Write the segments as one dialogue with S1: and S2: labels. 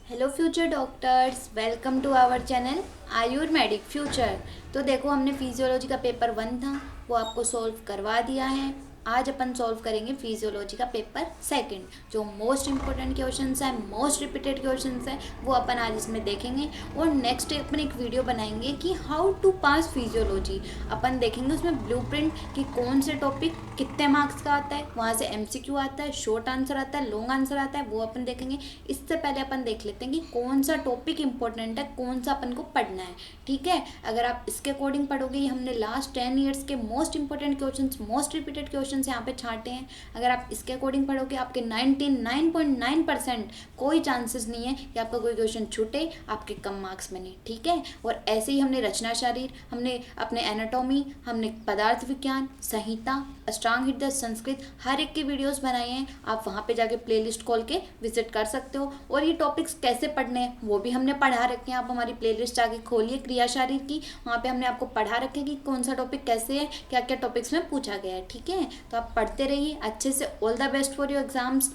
S1: Hello future doctors, welcome to our channel Ayurvedic future. तो देखो, हमने फिजियोलॉजी का पेपर 1 था वो आपको सॉल्व करवा दिया है। आज अपन सॉल्व करेंगे फिजियोलॉजी का पेपर 2, जो मोस्ट इंपॉर्टेंट क्वेश्चंस है, मोस्ट रिपीटेड क्वेश्चंस है, वो अपन आज इसमें देखेंगे। और नेक्स्ट अपन एक वीडियो बनाएंगे कि हाउ टू पास फिजियोलॉजी। अपन देखेंगे उसमें ब्लूप्रिंट कि कौन से टॉपिक कितने मार्क्स का आता है, वहाँ से एमसीक्यू आता है, शॉर्ट आंसर आता है, लॉन्ग आंसर आता है, वो अपन देखेंगे। इससे पहले अपन देख लेते हैं कि कौन सा टॉपिक इंपॉर्टेंट है, कौन सा अपन को पढ़ना है। ठीक है, अगर आप इसके अकॉर्डिंग पढ़ोगे, ये हमने लास्ट 10 ईयर्स के most important questions, most repeated questions यहाँ पे छांटे हैं। अगर आप इसके अकॉर्डिंग पढ़ोगे, आपके 99.9% कोई चांसेस नहीं है कि आपका कोई क्वेश्चन छूटे, आपके कम मार्क्स बने। ठीक है, और ऐसे ही हमने रचना शरीर, हमने अपने एनाटॉमी, हमने पदार्थ विज्ञान, संहिता, अष्टांग हृदय, संस्कृत, हर एक की वीडियोस बनाए हैं। आप वहाँ पे जाके प्लेलिस्ट खोल के विजिट कर सकते हो। और ये टॉपिक्स कैसे पढ़ने हैं वो भी हमने पढ़ा रखे हैं। आप हमारी प्लेलिस्ट जाके खोलिए क्रिया शारीर की, वहाँ पे हमने आपको पढ़ा रखे हैं कि कौन सा टॉपिक कैसे है, क्या क्या टॉपिक्स में पूछा गया है। ठीक है, तो आप पढ़ते रहिए अच्छे से। All the best for your exams.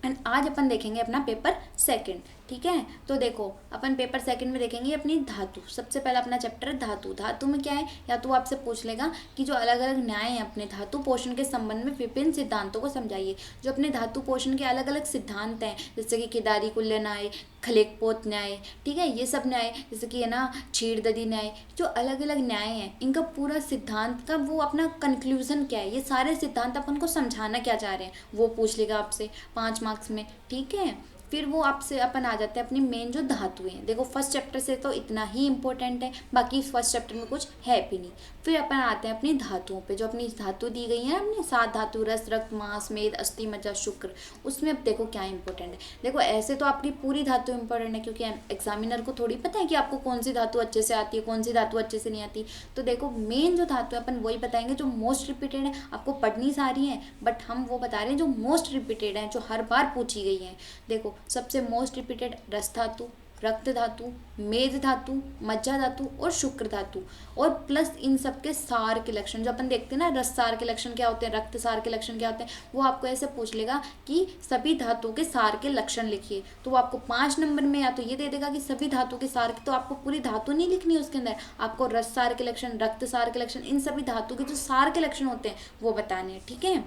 S1: And आज अपन देखेंगे अपना पेपर 2। ठीक है, तो देखो अपन पेपर 2 में देखेंगे अपनी धातु। सबसे पहला अपना चैप्टर है धातु। धातु में क्या है, या तो आपसे पूछ लेगा कि जो अलग अलग न्याय हैं अपने धातु पोषण के संबंध में विभिन्न सिद्धांतों को समझाइए। जो अपने धातु पोषण के अलग अलग सिद्धांत हैं, जैसे कि केदारी कुल्य न्याय, खलेकपोत न्याय, ठीक है, ये सब न्याय, जैसे कि है ना क्षीरदधी न्याय, जो अलग अलग न्याय हैं इनका पूरा सिद्धांत का वो अपना कंक्लूजन क्या है, ये सारे सिद्धांत अपन को समझाना क्या चाह रहे हैं, वो पूछ लेगा आपसे 5 मार्क्स में। ठीक है, फिर वो आपसे अपन आ जाते हैं अपनी मेन जो धातुएं हैं। देखो फर्स्ट चैप्टर से तो इतना ही इंपॉर्टेंट है, बाकी फर्स्ट चैप्टर में कुछ है भी नहीं। फिर अपन आते हैं अपनी धातुओं पे। जो अपनी धातु दी गई है अपनी 7 धातु, रस, रक्त, मांस, मेद, अस्थि, मज्जा, शुक्र, उसमें अब देखो क्या इंपॉर्टेंट है। देखो ऐसे तो आपकी पूरी धातु इंपॉर्टेंट है, क्योंकि एग्जामिनर को थोड़ी पता है कि आपको कौन सी धातु अच्छे से आती है, कौन सी धातु अच्छे से नहीं आती। तो देखो मेन जो धातु है अपन वही बताएंगे जो मोस्ट रिपीटेड है। आपको पढ़नी सारी है, बट हम वो बता रहे हैं जो मोस्ट रिपीटेड है, जो हर बार पूछी गई है। देखो सबसे मोस्ट रिपीटेड रस धातु, रक्त धातु, मेद धातु, मज्जा धातु और शुक्र धातु, और प्लस इन सब के सार के लक्षण। जो अपन देखते हैं ना, रस सार के लक्षण क्या होते हैं, रक्त सार के लक्षण क्या होते हैं, वो आपको ऐसे पूछ लेगा कि सभी धातुओं के सार के लक्षण लिखिए। तो वो आपको 5 नंबर में या तो ये दे देगा कि सभी धातु के सार के, तो आपको पूरी धातु नहीं लिखनी है उसके अंदर, आपको रस सार के लक्षण, रक्त सार के लक्षण, इन सभी धातु के जो सार के लक्षण होते हैं वो बताने हैं। ठीक है,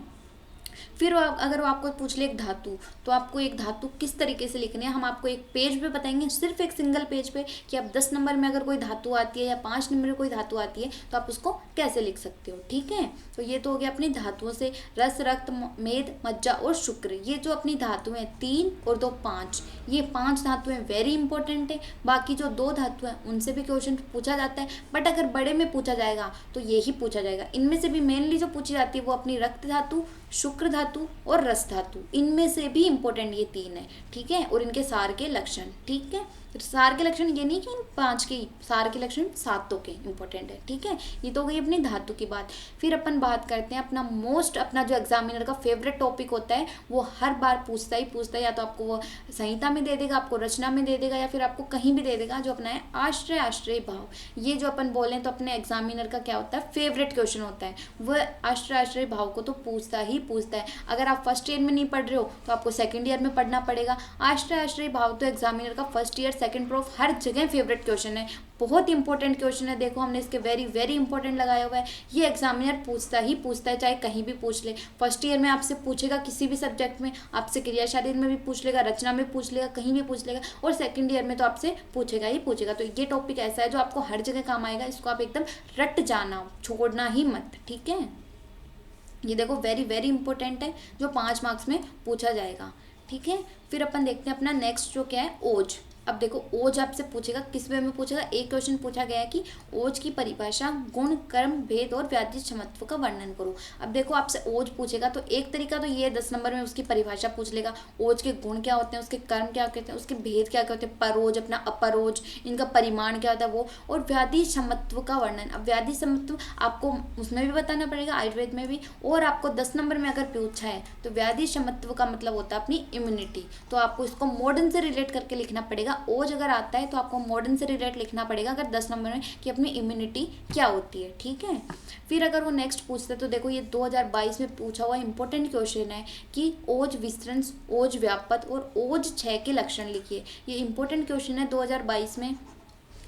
S1: फिर अगर वो आपको पूछ ले एक धातु, तो आपको एक धातु किस तरीके से लिखनी है, हम आपको एक पेज पे बताएंगे, सिर्फ एक सिंगल पेज पे, कि आप 10 नंबर में अगर कोई धातु आती है या 5 नंबर में कोई धातु आती है तो आप उसको कैसे लिख सकते हो। ठीक है, तो ये तो हो गया अपनी धातुओं से। रस, रक्त, मेद, मज्जा और शुक्र, ये जो अपनी धातुएं हैं 3 और 2 5, ये 5 धातुएं वेरी इंपॉर्टेंट है। बाकी जो 2 धातु हैं उनसे भी क्वेश्चन पूछा जाता है, बट अगर बड़े में पूछा जाएगा तो ये ही पूछा जाएगा। इनमें से भी मेनली जो पूछी जाती है वो अपनी रक्त धातु, शुक्र धातु और रस धातु, इनमें से भी इंपॉर्टेंट ये 3 है। ठीक है, और इनके सार के लक्षण। ठीक है, तो सार के लक्षण ये नहीं कि इन 5 के, सार के लक्षण 7 के इंपॉर्टेंट है। ठीक है, ये तो गई अपनी धातु की बात। फिर अपन बात करते हैं अपना मोस्ट, अपना जो एग्जामिनर का फेवरेट टॉपिक होता है, वो हर बार पूछता ही पूछता है, या तो आपको वो संहिता में दे देगा, आपको रचना में दे देगा, या फिर आपको कहीं भी दे देगा, जो अपना है आश्रय आश्रय भाव। ये जो अपन बोले तो अपने एग्जामिनर का क्या होता है, फेवरेट क्वेश्चन होता है। वह आश्रय आश्रय भाव को तो पूछता ही पूछता है। अगर आप फर्स्ट ईयर में नहीं पढ़ रहे हो तो आपको सेकंड ईयर में पढ़ना पड़ेगा। आश्रय आश्रय भाव तो एग्जामिनर का फर्स्ट ईयर, सेकंड प्रूफ, हर जगह फेवरेट क्वेश्चन है। बहुत इंपॉर्टेंट क्वेश्चन है। देखो हमने इसके वेरी वेरी इंपॉर्टेंट लगाया हुआ है। ये एग्जामिनर पूछता ही पूछता है, चाहे कहीं भी पूछ ले। फर्स्ट ईयर में आपसे पूछेगा किसी भी सब्जेक्ट में, आपसे क्रिया शारीर में भी पूछ लेगा, रचना में पूछ लेगा, कहीं भी पूछ लेगा, और सेकंड ईयर में तो आपसे पूछेगा ही पूछेगा। तो ये टॉपिक ऐसा है जो आपको हर जगह काम आएगा। इसको आप एकदम रट जाना, छोड़ना ही मत। ठीक है, ये देखो वेरी वेरी इंपॉर्टेंट है, जो 5 मार्क्स में पूछा जाएगा। ठीक है, फिर अपन देखते हैं अपना नेक्स्ट जो क्या है, ओज। अब देखो ओज आपसे पूछेगा, किस वे में पूछेगा। एक क्वेश्चन पूछा गया है कि ओज की परिभाषा, गुण, कर्म, भेद और व्याधि क्षमत्व का वर्णन करो। अब देखो आपसे ओज पूछेगा तो एक तरीका तो ये 10 नंबर में उसकी परिभाषा पूछ लेगा। ओज के गुण क्या होते हैं, उसके कर्म क्या कहते हैं, उसके भेद क्या क्या होते हैं, परोज, अपना अपरोज, इनका परिमाण क्या होता है वो, और व्याधि क्षमत्व का वर्णन। अब व्याधि क्षमत्व आपको उसमें भी बताना पड़ेगा, आयुर्वेद में भी। और आपको 10 नंबर में अगर पूछा है तो व्याधि क्षमत्व का मतलब होता है अपनी इम्यूनिटी। तो आपको इसको मॉडर्न से रिलेट करके लिखना पड़ेगा पड़ेगा। ओज अगर आता है तो आपको मॉडर्न से रिलेट लिखना पड़ेगा अगर 10 नंबर में कि अपनी इम्यूनिटी क्या होती है, ठीक है। फिर अगर वो नेक्स्ट पूछते तो देखो ये 2022 में पूछा हुआ इंपॉर्टेंट क्वेश्चन है कि ओज विस्तृत, ओज व्यापक और ओज क्षय के लक्षण लिखिए। ये इंपॉर्टेंट क्वेश्चन है 2022 में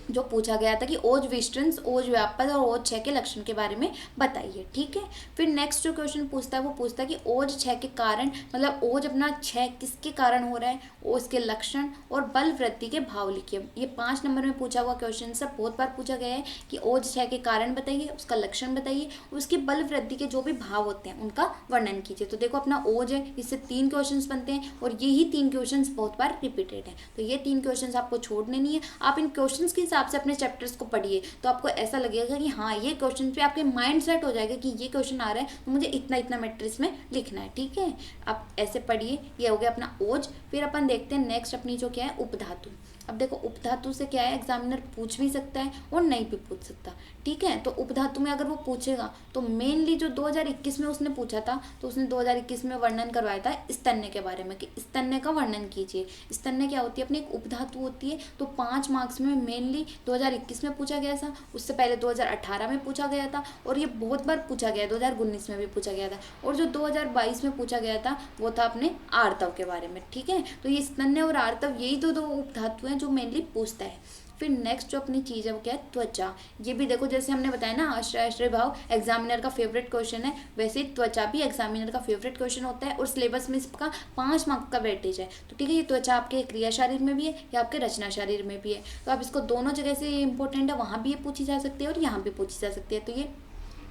S1: जो पूछा गया था कि ओज विस्टर्न्स, ओज व्यापक और ओज क्षय के लक्षण के बारे में बताइए, ठीक है। फिर नेक्स्ट जो क्वेश्चन पूछता है वो पूछता है कि ओज क्षय के कारण, मतलब ओज अपना क्षय किसके कारण हो रहा है, ओज के लक्षण और बल वृद्धि के भाव लिखिए। ये 5 नंबर में पूछा हुआ क्वेश्चन सब बहुत बार पूछा गया है कि ओज क्षय के कारण बताइए, उसका लक्षण बताइए, उसकी बल वृद्धि के जो भी भाव होते हैं उनका वर्णन कीजिए। तो देखो अपना ओज है, इससे 3 क्वेश्चन बनते हैं और यही 3 क्वेश्चन बहुत बार रिपीटेड है, तो ये 3 क्वेश्चन आपको छोड़ने नहीं है। आप इन क्वेश्चन के हिसाब से अपने चैप्टर्स को पढ़िए तो आपको ऐसा लगेगा कि हाँ ये क्वेश्चन पे आपके माइंड सेट हो जाएगा कि ये क्वेश्चन आ रहा है तो मुझे इतना इतना मैट्रिक्स में लिखना है, ठीक है। आप ऐसे पढ़िए। ये हो गया अपना ओज। फिर अपन देखते हैं नेक्स्ट अपनी जो क्या है उपधातु। अब देखो उपधातु से क्या है, एग्जामिनर पूछ भी सकता है और नहीं भी पूछ सकता, ठीक है। तो उपधातु में अगर वो पूछेगा तो मेनली जो 2021 में उसने पूछा था तो उसने 2021 में वर्णन करवाया था स्तन्य के बारे में कि स्तन्य का वर्णन कीजिए। स्तन्य क्या होती है, अपनी एक उपधातु होती है। तो 5 मार्क्स में मेनली 2021 में पूछा गया था, उससे पहले 2018 में पूछा गया था और ये बहुत बार पूछा गया, 2019 में भी पूछा गया था। और जो 2022 में पूछा गया था वो था अपने आर्तव के बारे में, ठीक है। तो ये स्तन्य और आर्तव यही दो उपधातु हैं जो मेनली पूछता है। फिर नेक्स्ट जो अपनी चीज़ है वो क्या है, त्वचा। ये भी देखो जैसे हमने बताया ना आश्रय आश्रय भाव एग्जामिनर का फेवरेट क्वेश्चन है, वैसे ही त्वचा भी एग्जामिनर का फेवरेट क्वेश्चन होता है और सिलेबस में इसका 5 मार्क्स का वेटेज है। तो ठीक है, ये त्वचा आपके क्रिया शरीर में भी है या आपके रचना शरीर में भी है, तो आप इसको दोनों जगह से इंपॉर्टेंट है, वहाँ भी ये पूछी जा सकती है और यहाँ भी पूछी जा सकती है, तो ये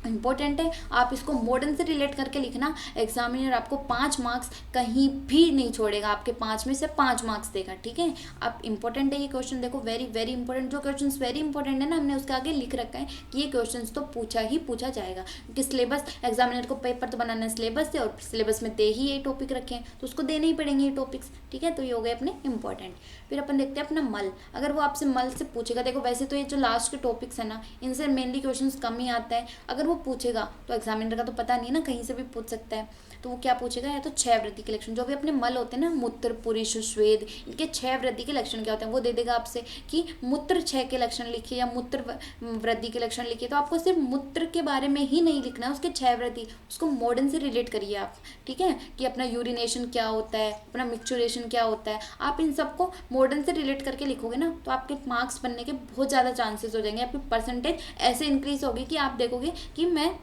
S1: इंपॉर्टेंट है। आप इसको मॉडर्न से रिलेट करके लिखना, एग्जामिनर आपको 5 मार्क्स कहीं भी नहीं छोड़ेगा, आपके 5 में से 5 मार्क्स देगा, ठीक है। आप इंपॉर्टेंट है ये क्वेश्चन, देखो वेरी वेरी इंपॉर्टेंट। जो क्वेश्चन वेरी इंपॉर्टेंट है ना हमने उसके आगे लिख रखा है कि ये क्वेश्चन तो पूछा ही पूछा जाएगा, क्योंकि सिलेबस एग्जामिनर को पेपर तो बनाना है सिलेबस से और सिलेबस में दे ही ये टॉपिक रखे हैं तो उसको देने ही पड़ेंगे ये टॉपिक्स, ठीक है। तो ये हो गए अपने इंपॉर्टेंट। फिर अपन देखते हैं अपना मल। अगर वो आपसे मल से पूछेगा, देखो वैसे तो ये जो लास्ट के टॉपिक्स है ना इनसे मेनली क्वेश्चन कम ही आता है, अगर वो पूछेगा तो एग्जामिनर का तो पता नहीं ना, कहीं से भी पूछ सकता है। तो वो क्या पूछेगा, या तो 6 वृद्धि के लक्षण, जो भी अपने मल होते हैं ना मूत्र पुरुष स्वेद, इनके 6 वृद्धि के लक्षण क्या होते हैं वो दे देगा आपसे कि मूत्र 6 के लक्षण लिखिए या मूत्र वृद्धि के लक्षण लिखिए। तो आपको सिर्फ मूत्र के बारे में ही नहीं लिखना है, उसके 6 वृद्धि, उसको मॉडर्न से रिलेट करिए आप, ठीक है, कि अपना यूरिनेशन क्या होता है, अपना मिक्सचुरेशन क्या होता है। आप इन सबको मॉडर्न से रिलेट करके लिखोगे ना तो आपके मार्क्स बनने के बहुत ज़्यादा चांसेस हो जाएंगे, आपकी परसेंटेज ऐसे इंक्रीज होगी कि आप देखोगे कि मैं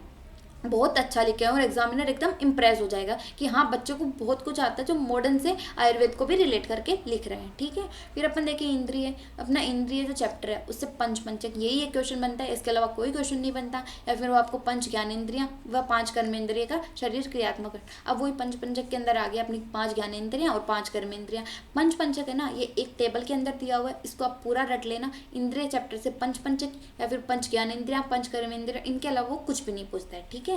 S1: बहुत अच्छा लिखे हैं और एग्जामिनर एकदम इम्प्रेस हो जाएगा कि हाँ बच्चों को बहुत कुछ आता है जो मॉडर्न से आयुर्वेद को भी रिलेट करके लिख रहे हैं, ठीक है। फिर अपन देखें इंद्रिय। अपना इंद्रिय जो चैप्टर है उससे पंचक यही एक क्वेश्चन बनता है, इसके अलावा कोई क्वेश्चन नहीं बनता। या फिर वो आपको पंच ज्ञान इंद्रियाँ व 5 कर्मेंद्रिय का शरीर क्रियात्मक। अब वही पंचक के अंदर आ गया अपनी 5 ज्ञानेंद्रियाँ और 5 कर्मेंद्रियाँ। पंचक है ना, ये एक टेबल के अंदर दिया हुआ है, इसको आप पूरा रट लेना। इंद्रिय चैप्टर से पंचक या फिर 5 ज्ञानेंद्रियाँ 5 कर्मेंद्रियाँ, इनके अलावा वो कुछ भी नहीं पूछता है, ठीक है।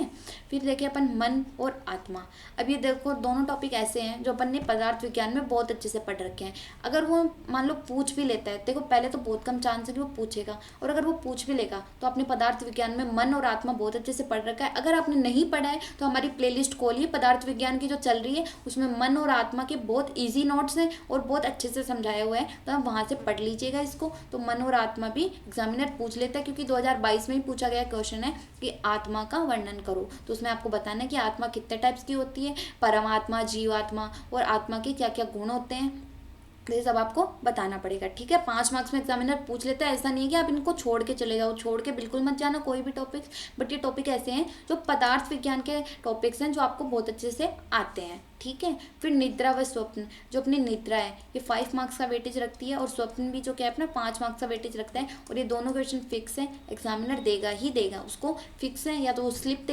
S1: फिर देखिए अपन मन और आत्मा। अब ये देखो दोनों टॉपिक ऐसे हैं जो अपन ने पदार्थ विज्ञान में बहुत अच्छे से पढ़ रखे हैं। अगर वो मान लो पूछ भी लेता है, देखो पहले तो बहुत कम चांस है कि वो पूछेगा, और अगर वो पूछ भी लेगा तो आपने पदार्थ विज्ञान में मन और आत्मा बहुत अच्छे से पढ़ रखा है। अगर आपने नहीं पढ़ा है तो हमारी प्लेलिस्ट खोलिए पदार्थ विज्ञान की जो चल रही है, उसमें मन और आत्मा के बहुत ईजी नोट्स हैं और बहुत अच्छे से समझाया हुआ है, तो आप वहाँ से पढ़ लीजिएगा इसको। तो मन और आत्मा भी एग्जामिनर पूछ लेता है, क्योंकि 2022 में ही पूछा गया क्वेश्चन है कि आत्मा का वर्णन करो। तो उसमें आपको बताना है कि आत्मा कितने टाइप्स की होती है, परमात्मा, जीवात्मा, और आत्मा के क्या क्या गुण होते हैं, ये सब आपको बताना पड़ेगा, ठीक है। 5 मार्क्स में एग्जामिनर पूछ लेता है, ऐसा नहीं है कि आप इनको छोड़ के चले जाओ, छोड़ के बिल्कुल मत जाना कोई भी टॉपिक्स, बट ये टॉपिक ऐसे हैं जो पदार्थ विज्ञान के टॉपिक्स हैं जो आपको बहुत अच्छे से आते हैं, ठीक है। फिर निद्रा व स्वप्न, जो अपनी निद्रा है ये 5 मार्क्स का वेटेज रखती है और स्वप्न भी जो क्या है अपना 5 मार्क्स का वेटेज रखता है, और ये दोनों क्वेश्चन फिक्स है, एग्जामिनर देगा ही देगा उसको, फिक्स है। या तो वो स्लिप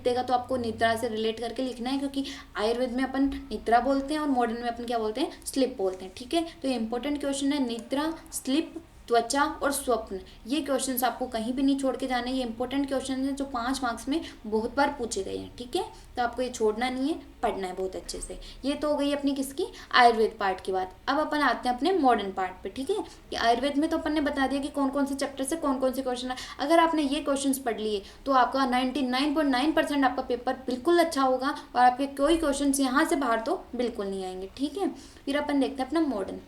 S1: देगा तो आपको निद्रा से रिलेट करके लिखना है, क्योंकि आयुर्वेद में अपन निद्रा बोलते हैं और मॉडर्न में अपन क्या बोलते हैं, स्लिप बोलते हैं, ठीक है। तो ये इंपॉर्टेंट क्वेश्चन है, निद्रा, स्लिप, त्वचा और स्वप्न, ये क्वेश्चंस आपको कहीं भी नहीं छोड़ के जाने। ये इंपॉर्टेंट क्वेश्चन है जो 5 मार्क्स में बहुत बार पूछे गए हैं, ठीक है। तो आपको ये छोड़ना नहीं है, पढ़ना है बहुत अच्छे से। ये तो हो गई अपनी किसकी, आयुर्वेद पार्ट की बात। अब अपन आते हैं अपने मॉडर्न पार्ट पे, ठीक है। कि आयुर्वेद में तो अपन ने बता दिया कि कौन कौन से चैप्टर से कौन कौन से क्वेश्चन है। अगर आपने ये क्वेश्चन पढ़ लिए तो आपका 99.9% आपका पेपर बिल्कुल अच्छा होगा और आपके कोई क्वेश्चन यहाँ से बाहर तो बिल्कुल नहीं आएंगे, ठीक है। फिर अपन देखते हैं अपना मॉडर्न।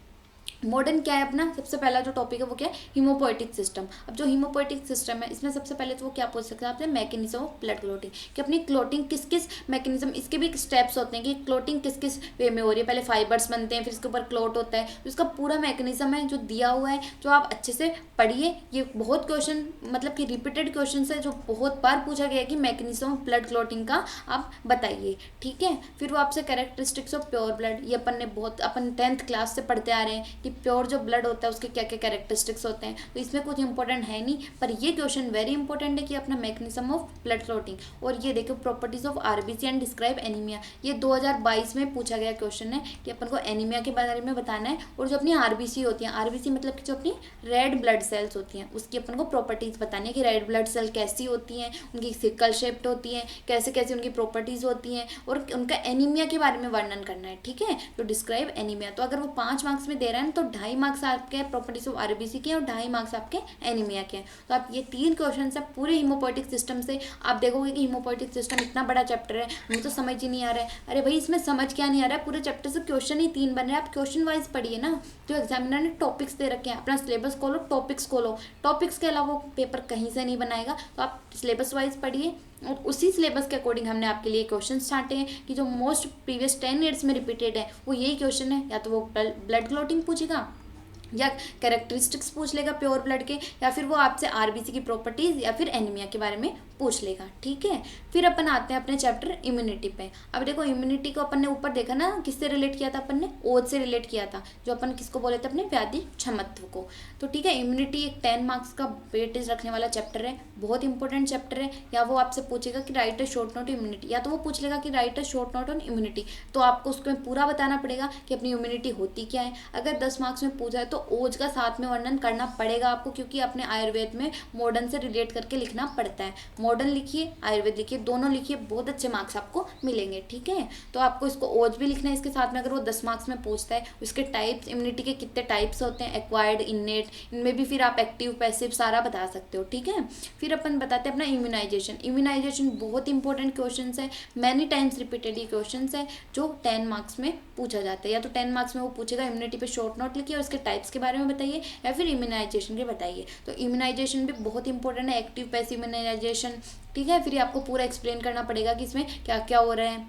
S1: मॉडर्न क्या है अपना, सबसे पहला जो टॉपिक है वो क्या है, हीमोपोएटिक सिस्टम। अब जो हीमोपोएटिक सिस्टम है इसमें सबसे पहले तो वो क्या पूछ सकते हैं आपसे, मैकेनिज्म ऑफ ब्लड क्लोटिंग, कि अपनी क्लोटिंग किस किस मैकेनिज्म, इसके भी स्टेप्स होते हैं कि क्लोटिंग किस किस वे में हो रही है। पहले फाइबर्स बनते हैं, फिर इसके ऊपर क्लोट होता है, तो इसका पूरा मैकेनिज्म है जो दिया हुआ है, जो आप अच्छे से पढ़िए। ये बहुत क्वेश्चन मतलब कि रिपीटेड क्वेश्चन है, जो बहुत बार पूछा गया है कि मैकेनिज्म ऑफ ब्लड क्लोटिंग का आप बताइए, ठीक है। फिर वो आपसे कैरेक्टरिस्टिक्स ऑफ प्योर ब्लड, ये अपन 10th क्लास से पढ़ते आ रहे हैं कि प्योर जो ब्लड होता है उसके क्या क्या कैरेक्टरिस्टिक्स होते हैं, तो इसमें कुछ इंपॉर्टेंट है नहीं, पर ये क्वेश्चन वेरी इंपॉर्टेंट है कि अपना मैकेनिज्म ऑफ ब्लड क्लोटिंग। और ये देखो properties of RBC and describe anaemia, ये 2022 में पूछा गया क्वेश्चन है कि अपन को एनीमिया के बारे में बताना है। और जो अपनी आरबीसी होती है, आरबीसी मतलब कि जो अपनी रेड ब्लड सेल्स होती हैं, उसकी अपन को प्रॉपर्टीज बतानी है कि रेड ब्लड सेल कैसी होती हैं, उनकी सिकल शेप्ड होती हैं, कैसे कैसे उनकी प्रॉपर्टीज होती हैं, और उनका एनीमिया के बारे में वर्णन करना है, ठीक है। तो डिस्क्राइब एनीमिया, तो अगर वो 5 मार्क्स में दे रहा है तो 2.5 मार्क्स आपके प्रॉपर्टीज ऑफ आरबीसी के और 2.5 मार्क्स आपके एनीमिया के हैं। तो आप ये 3 क्वेश्चन है पूरे हीमोपोएटिक सिस्टम से। आप देखोगे कि हीमोपोएटिक सिस्टम इतना बड़ा चैप्टर है, मुझे तो समझ ही नहीं आ रहा है। अरे भाई इसमें समझ क्या नहीं आ रहा है, पूरे चैप्टर से क्वेश्चन ही 3 बन रहे हैं, आप क्वेश्चन वाइज पढ़िए ना। जो एग्जामिनर ने टॉपिक्स दे रखे हैं, अपना सिलेबस खोलो, टॉपिक्स खोलो, टॉपिक्स के अलावा पेपर कहीं से नहीं बनाएगा, तो आप सिलेबस वाइज पढ़िए। और उसी सिलेबस के अकॉर्डिंग हमने आपके लिए क्वेश्चन छांटे हैं कि जो मोस्ट प्रीवियस 10 ईयर्स में रिपीटेड है वो यही क्वेश्चन है। या तो वो ब्लड क्लोटिंग पूछेगा, या कैरेक्टरिस्टिक्स पूछ लेगा प्योर ब्लड के, या फिर वो आपसे आरबीसी की प्रॉपर्टीज या फिर एनीमिया के बारे में पूछ लेगा, ठीक है। फिर अपन आते हैं अपने चैप्टर इम्यूनिटी पे। अब देखो इम्यूनिटी को अपन ने ऊपर देखा ना, किससे रिलेट किया था, अपन ने ओज से रिलेट किया था, जो अपन किसको बोले थे, अपने व्याधि क्षमत्व को। तो ठीक है, इम्यूनिटी एक 10 मार्क्स का वेटेज रखने वाला चैप्टर है, बहुत इंपॉर्टेंट चैप्टर है। या वो आपसे पूछेगा कि right a short note immunity, या तो वो पूछ लेगा कि right a short note on immunity, तो आपको उसको पूरा बताना पड़ेगा कि अपनी इम्यूनिटी होती क्या है। अगर 10 मार्क्स में पूछा है तो ओज का साथ में वर्णन करना पड़ेगा आपको, क्योंकि अपने आयुर्वेद में मॉडर्न से रिलेट करके लिखना पड़ता है। मॉडर्न लिखिए, आयुर्वेद लिखिए, दोनों लिखिए, बहुत अच्छे मार्क्स आपको मिलेंगे, ठीक है। तो आपको इसको ओज भी लिखना है इसके साथ में, अगर वो 10 मार्क्स में पूछता है। उसके टाइप्स, इम्यूनिटी के कितने टाइप्स होते हैं, एक्वायर्ड, इनेट, इनमें भी फिर आप एक्टिव पैसिव सारा बता सकते हो, ठीक है। फिर अपन बताते हैं अपना इम्यूनाइजेशन। इम्यूनाइजेशन बहुत इंपॉर्टेंट क्वेश्चन है, मैनी टाइम्स रिपीटेड ये क्वेश्चन है, जो 10 मार्क्स में पूछा जाता है। या तो 10 मार्क्स में वो पूछेगा इम्यूनिटी पे शॉर्ट नोट लिखिए और इसके टाइप्स के बारे में बताइए, या फिर इम्यूनाइजेशन के बताइए। तो इम्यूनाइजेशन भी बहुत इंपॉर्टेंट है, एक्टिव पैसिव इम्यूनाइजेशन, ठीक है। फिर आपको पूरा एक्सप्लेन करना पड़ेगा कि इसमें क्या क्या हो रहा है,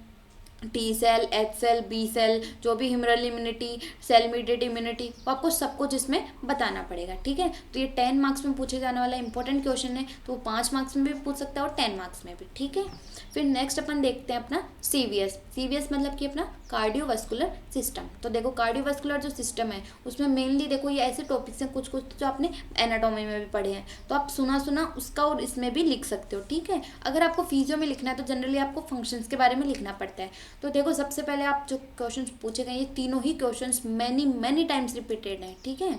S1: T cell, H cell, B cell, जो भी humoral immunity, cell mediate immunity, वो आपको सब कुछ इसमें बताना पड़ेगा, ठीक है। तो ये 10 मार्क्स में पूछे जाने वाला इंपॉर्टेंट क्वेश्चन है, तो वो 5 मार्क्स में भी पूछ सकता है और 10 मार्क्स में भी, ठीक है। फिर नेक्स्ट अपन देखते हैं अपना सीवीएस। सीवीएस मतलब कि अपना कार्डियोवास्कुलर सिस्टम। तो देखो कार्डियोवास्कुलर जो सिस्टम है उसमें मेनली देखो ये ऐसे टॉपिक्स हैं कुछ कुछ जो आपने एनाटॉमी में भी पढ़े हैं, तो आप सुना सुना उसका और इसमें भी लिख सकते हो, ठीक है। अगर आपको फिजियो में लिखना है तो जनरली आपको फंक्शंस के बारे में लिखना पड़ता है। तो देखो सबसे पहले आप जो क्वेश्चंस पूछे गए ये तीनों ही क्वेश्चंस मैनी टाइम्स रिपीटेड हैं, ठीक है।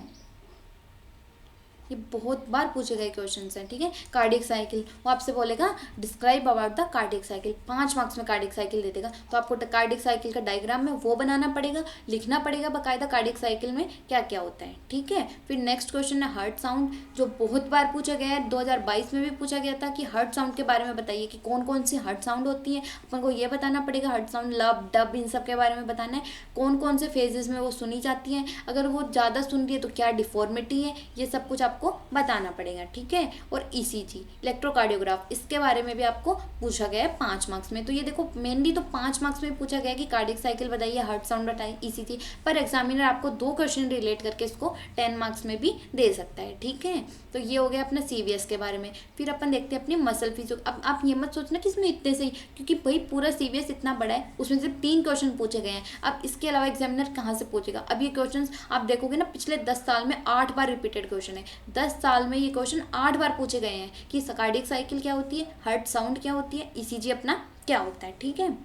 S1: ये बहुत बार पूछे गए क्वेश्चंस हैं, ठीक है। कार्डियक साइकिल, वो आपसे बोलेगा describe about the cardiac cycle, 5 marks में कार्डियक साइकिल दे देगा, तो आपको कार्डियक साइकिल का डायग्राम में वो बनाना पड़ेगा, लिखना पड़ेगा बाकायदा कार्डियक साइकिल में क्या क्या होता है, ठीक है। फिर नेक्स्ट क्वेश्चन है हार्ट साउंड, जो बहुत बार पूछा गया है, 2022 में भी पूछा गया था कि हार्ट साउंड के बारे में बताइए कि कौन कौन सी हार्ट साउंड होती है। अपन को ये बताना पड़ेगा, हार्ट साउंड, लब, डब, इन सब के बारे में बताना है, कौन कौन से फेजेस में वो सुनी जाती हैं, अगर वो ज़्यादा सुन रही है तो क्या डिफॉर्मिटी है, ये सब कुछ आपको बताना पड़ेगा, ठीक है। और ईसीजी, इलेक्ट्रोकार्डियोग्राफ, इसके बारे में भी आपको पूछा गया है 5 मार्क्स में। तो ये देखो मेनली तो 5 मार्क्स में पूछा गया कि कार्डियक साइकिल बताइए, हार्ट साउंड बताइए, ईसीजी, पर एग्जामिनर आपको 2 क्वेश्चन रिलेट करके इसको 10 मार्क्स में भी दे सकता है, ठीक है। तो ये हो गया अपना सीवीएस के बारे में। फिर अपन देखते हैं अपनी मसल फिजियो। अब आप ये मत सोचना कि इसमें इतने से ही, क्योंकि भाई पूरा सीवीएस इतना बड़ा है, उसमें से 3 क्वेश्चन पूछे गए हैं। अब इसके अलावा एग्जामिनर कहाँ से पूछेगा। अब ये क्वेश्चन आप देखोगे ना, पिछले 10 साल में 8 बार रिपीटेड क्वेश्चन है, 10 साल में ये क्वेश्चन 8 बार पूछे गए हैं कि कार्डियक साइकिल क्या होती है, हार्ट साउंड क्या होती है, ईसीजी अपना क्या होता है, ठीक है।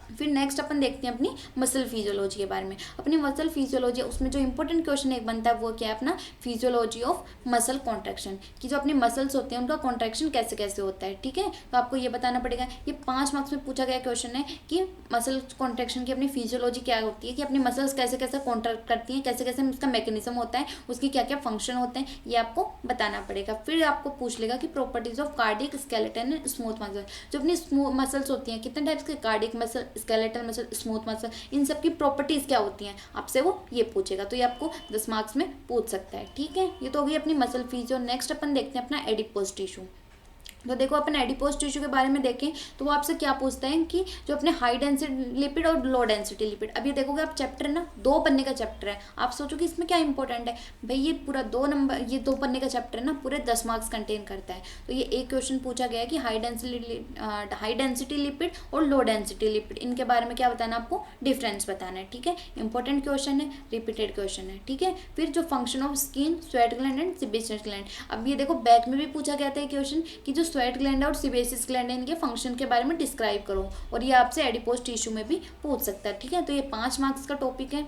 S1: फिर नेक्स्ट अपन देखते हैं अपनी मसल फिजियोलॉजी के बारे में। अपनी मसल फिजियोलॉजी, उसमें जो इंपॉर्टेंट क्वेश्चन एक बनता है वो क्या है, अपना फिजियोलॉजी ऑफ मसल कॉन्ट्रैक्शन, कि जो अपनी मसल्स होते हैं उनका कॉन्ट्रैक्शन कैसे कैसे होता है, ठीक है। तो आपको ये बताना पड़ेगा। ये 5 मार्क्स में पूछा गया क्वेश्चन है कि मसल कॉन्ट्रैक्शन की अपनी फिजियोलॉजी क्या होती है, कि अपनी मसल्स कैसे कैसे कॉन्ट्रैक्ट करती हैं, कैसे कैसे उसका मैकेनिज्म होता है, उसकी क्या क्या फंक्शन होते हैं, ये आपको बताना पड़ेगा। फिर आपको पूछ लेगा कि properties of cardiac, skeleton and smooth muscle, जो अपनी स्मूथ मसल्स होती हैं, कितने टाइप्स के cardiac muscle, skeletal muscle, smooth muscle, इन सब की प्रॉपर्टीज़ क्या होती हैं आपसे वो ये पूछेगा। तो ये आपको 10 मार्क्स में पूछ सकता है। ठीक है, ये तो हो गई अपनी मसल फिजियो। नेक्स्ट अपन देखते हैं अपना एडिपोज टिश्यू। तो देखो अपन एडिपोज टिश्यू के बारे में देखें तो वो आपसे क्या पूछता है कि जो अपने हाई डेंसिटी लिपिड और लो डेंसिटी लिपिड, अब ये देखोगे आप चैप्टर ना 2 पन्ने का चैप्टर है, आप सोचो कि इसमें क्या इंपॉर्टेंट है भाई, ये पूरा 2 पन्ने का चैप्टर है ना, पूरे 10 मार्क्स कंटेन करता है। तो ये एक क्वेश्चन पूछा गया है कि हाई डेंसिटी लिपिड और लो डेंसिटी लिपिड, इनके बारे में क्या बताना, आपको डिफरेंस बताना है। ठीक है, इंपॉर्टेंट क्वेश्चन है, रिपीटेड क्वेश्चन है। ठीक है, फिर जो function of skin, sweat gland and sebaceous gland, अब ये देखो बैक में भी पूछा गया था क्वेश्चन कि जो स्वेट ग्लैंड और सेबेशियस ग्लैंड है, इनके फंक्शन के बारे में डिस्क्राइब करो, और ये आपसे एडिपोज टिश्यू में भी पूछ सकता है। ठीक है, तो ये 5 मार्क्स का टॉपिक है,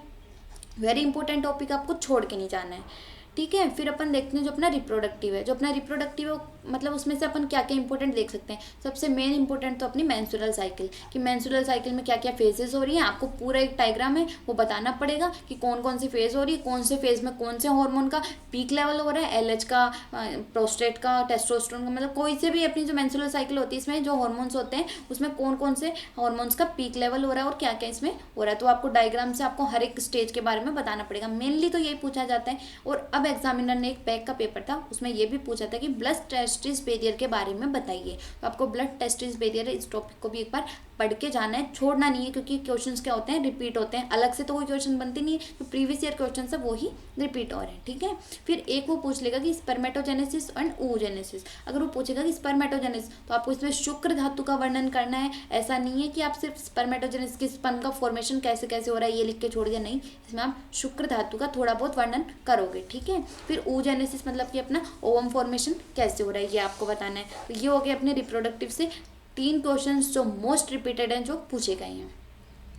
S1: वेरी इंपॉर्टेंट टॉपिक, आपको छोड़ के नहीं जाना है। ठीक है, फिर अपन देखते हैं जो अपना रिप्रोडक्टिव है। जो अपना रिप्रोडक्टिव है मतलब उसमें से अपन क्या क्या इंपॉर्टेंट देख सकते हैं। सबसे मेन इंपॉर्टेंट तो अपनी मेंस्ट्रुअल साइकिल, कि मेंस्ट्रुअल साइकिल में क्या क्या फेजेस हो रही है, आपको पूरा एक डायग्राम है वो बताना पड़ेगा कि कौन कौन सी फेज हो रही है, कौन से फेज में कौन से हार्मोन का पीक लेवल हो रहा है, एलएच का, प्रोस्टेट का, टेस्टोस्टेरोन का, मतलब कोई से भी अपनी जो मेंस्ट्रुअल साइकिल होती है इसमें जो हार्मोन्स होते हैं उसमें कौन कौन से हार्मोन्स का पीक लेवल हो रहा है और क्या क्या इसमें हो रहा है। तो आपको डायग्राम से आपको हर एक स्टेज के बारे में बताना पड़ेगा, मेनली तो यही पूछा जाता है। और अब एग्जामिनर ने एक बैक का पेपर था उसमें ये भी पूछा था कि ब्लड टेस्टिस बैरियर के बारे में बताइए। तो आपको ब्लड टेस्टिस बैरियर इस टॉपिक को भी एक बार पढ़ के जाना है, छोड़ना नहीं है, क्योंकि क्वेश्चंस क्या होते हैं, रिपीट होते हैं, अलग से तो कोई क्वेश्चन बनते नहीं है, जो प्रीवियस ईयर क्वेश्चन है वो ही रिपीट हो रहे हैं। ठीक है, फिर एक वो पूछ लेगा कि स्पर्मेटोजेनेसिस एंड oogenesis, अगर वो पूछेगा कि स्पर्मेटोजेनेसिस तो आपको इसमें शुक्र धातु का वर्णन करना है। ऐसा नहीं है कि आप सिर्फ स्पर्मेटोजेनेसिस की स्पर्म का फॉर्मेशन कैसे कैसे हो रहा है ये लिख के छोड़ दिया, नहीं, इसमें आप शुक्र धातु का थोड़ा बहुत वर्णन करोगे। ठीक है, फिर oogenesis मतलब कि अपना ओवम फॉर्मेशन कैसे हो रहा है ये आपको बताना है। तो ये हो गया अपने रिप्रोडक्टिव से 3 क्वेश्चंस जो मोस्ट रिपीटेड हैं, जो पूछे गए हैं।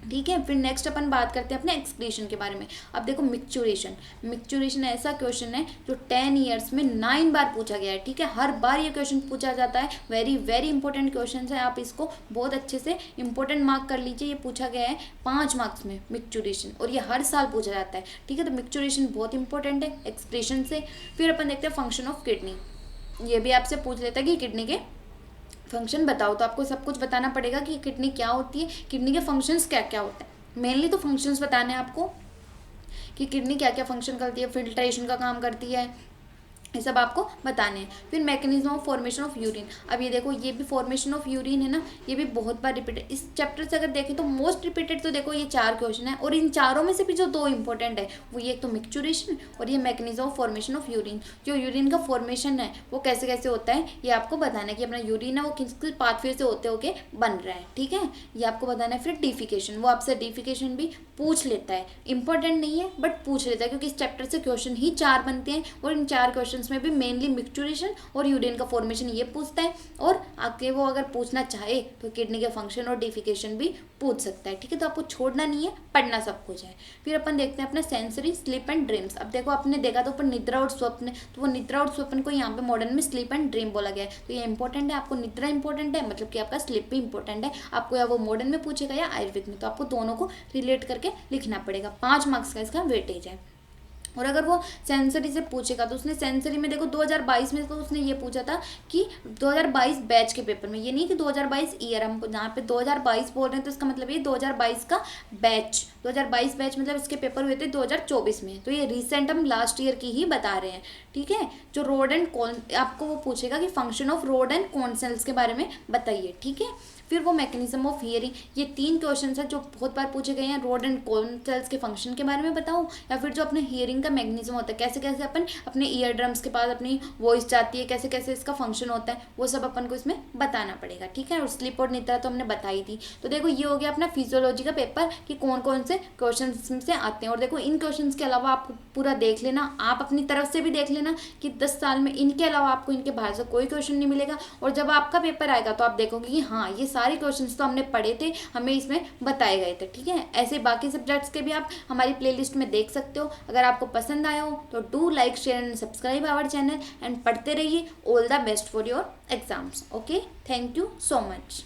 S1: ठीक है, फिर नेक्स्ट अपन बात करते हैं अपने एक्सक्रीशन के बारे में। अब देखो मिक्चुरेशन ऐसा क्वेश्चन है जो 10 ईयर्स में 9 बार पूछा गया है। ठीक है, हर बार ये क्वेश्चन पूछा जाता है, वेरी वेरी इंपॉर्टेंट क्वेश्चन है, आप इसको बहुत अच्छे से इंपॉर्टेंट मार्क कर लीजिए। ये पूछा गया है 5 मार्क्स में मिक्चुरेशन, और ये हर साल पूछा जाता है। ठीक है, तो मिक्चुरेशन बहुत इंपॉर्टेंट है एक्सक्रीशन से। फिर अपन देखते हैं फंक्शन ऑफ किडनी, ये भी आपसे पूछ लेता है कि किडनी के फंक्शन बताओ, तो आपको सब कुछ बताना पड़ेगा कि किडनी क्या होती है, किडनी के फंक्शंस क्या क्या होते हैं। मेनली तो फंक्शंस बताने हैं आपको कि किडनी क्या क्या फंक्शन करती है, फिल्ट्रेशन का काम करती है, ये सब आपको बताने हैं। फिर mechanism of formation of urine, अब ये देखो ये भी फॉर्मेशन ऑफ यूरिन है ना, ये भी बहुत बार रिपीटेड, इस चैप्टर से अगर देखें तो मोस्ट रिपीटेड तो देखो ये 4 क्वेश्चन है, और इन चारों में से भी जो 2 इंपॉर्टेंट है वो ये एक तो मिक्चुरेशन और ये mechanism of formation of urine. जो यूरिन का फॉर्मेशन है वो कैसे कैसे होता है ये आपको बताना है, कि अपना यूरिन है वो किस किस पाथवे से होते होके बन रहा है। ठीक है, ये आपको बताना है। फिर डिफिकेशन, वो आपसे डिफिकेशन भी पूछ लेता है, इंपॉर्टेंट नहीं है बट पूछ लेता है, क्योंकि इस चैप्टर से क्वेश्चन ही 4 बनते हैं, और इन 4 क्वेश्चन में भी मेनली मिक्चुरेशन और यूरिन का फॉर्मेशन ये पूछता है, और आगे वो अगर पूछना चाहे तो किडनी के फंक्शन और डिफिकेशन भी पूछ सकता है। ठीक है, तो आपको छोड़ना नहीं है, पढ़ना सब कुछ है। फिर अपन देखते हैं अपना सेंसरी, स्लीप एंड ड्रीम्स। अब देखो आपने देखा तो ऊपर निद्रा और स्वप्न, तो वो निद्रा और स्वप्न को यहाँ पे मॉडर्न में स्लीप एंड ड्रीम बोला गया है। तो ये इंपॉर्टेंट है, आपको निद्रा इंपॉर्टेंट है मतलब कि आपका स्लीप भी इंपॉर्टेंट है, आपको या वो मॉडर्न में पूछेगा या आयुर्वेद में, तो आपको दोनों को रिलेट करके लिखना पड़ेगा। 5 मार्क्स का इसका वेटेज है। और अगर वो सेंसरी से पूछेगा तो उसने सेंसरी में देखो 2022 में तो उसने ये पूछा था कि 2022 बैच के पेपर में, ये नहीं कि 2022 ईयर, हम जहाँ पे 2022 बोल रहे हैं तो इसका मतलब ये 2022 का बैच, 2022 बैच मतलब इसके पेपर हुए थे 2024 में, तो ये रिसेंट हम लास्ट ईयर की ही बता रहे हैं। ठीक है, जो रोड एंड कॉन, आपको वो पूछेगा कि function of rod and cone cells के बारे में बताइए। ठीक है, फिर वो मैकेनिज्म ऑफ हियरिंग, ये 3 क्वेश्चन है जो बहुत बार पूछे गए हैं, रोड एंड कॉन सेल्स के फंक्शन के बारे में बताओ, या फिर जो अपने हियरिंग का मैकेनिज्म होता है, कैसे कैसे अपन अपने ईयर ड्रम्स के पास अपनी वॉइस जाती है, कैसे कैसे इसका फंक्शन होता है, वो सब अपन को इसमें बताना पड़ेगा। ठीक है, और स्लीप और निद्रा तो हमने बताई थी। तो देखो ये हो गया अपना फिजियोलॉजी का पेपर कि कौन कौन से क्वेश्चन से आते हैं। और देखो इन क्वेश्चन के अलावा आप पूरा देख लेना, आप अपनी तरफ से भी देख लेना कि 10 साल में इनके अलावा आपको इनके बाहर से कोई क्वेश्चन नहीं मिलेगा। और जब आपका पेपर आएगा तो आप देखोगे कि हाँ ये सारे क्वेश्चंस तो हमने पढ़े थे, हमें इसमें बताए गए थे। ठीक है, ऐसे बाकी सब्जेक्ट्स के भी आप हमारी प्लेलिस्ट में देख सकते हो। अगर आपको पसंद आया हो तो do like, share and subscribe our channel and पढ़ते रहिए। All the best for your exams. Okay, thank you so much.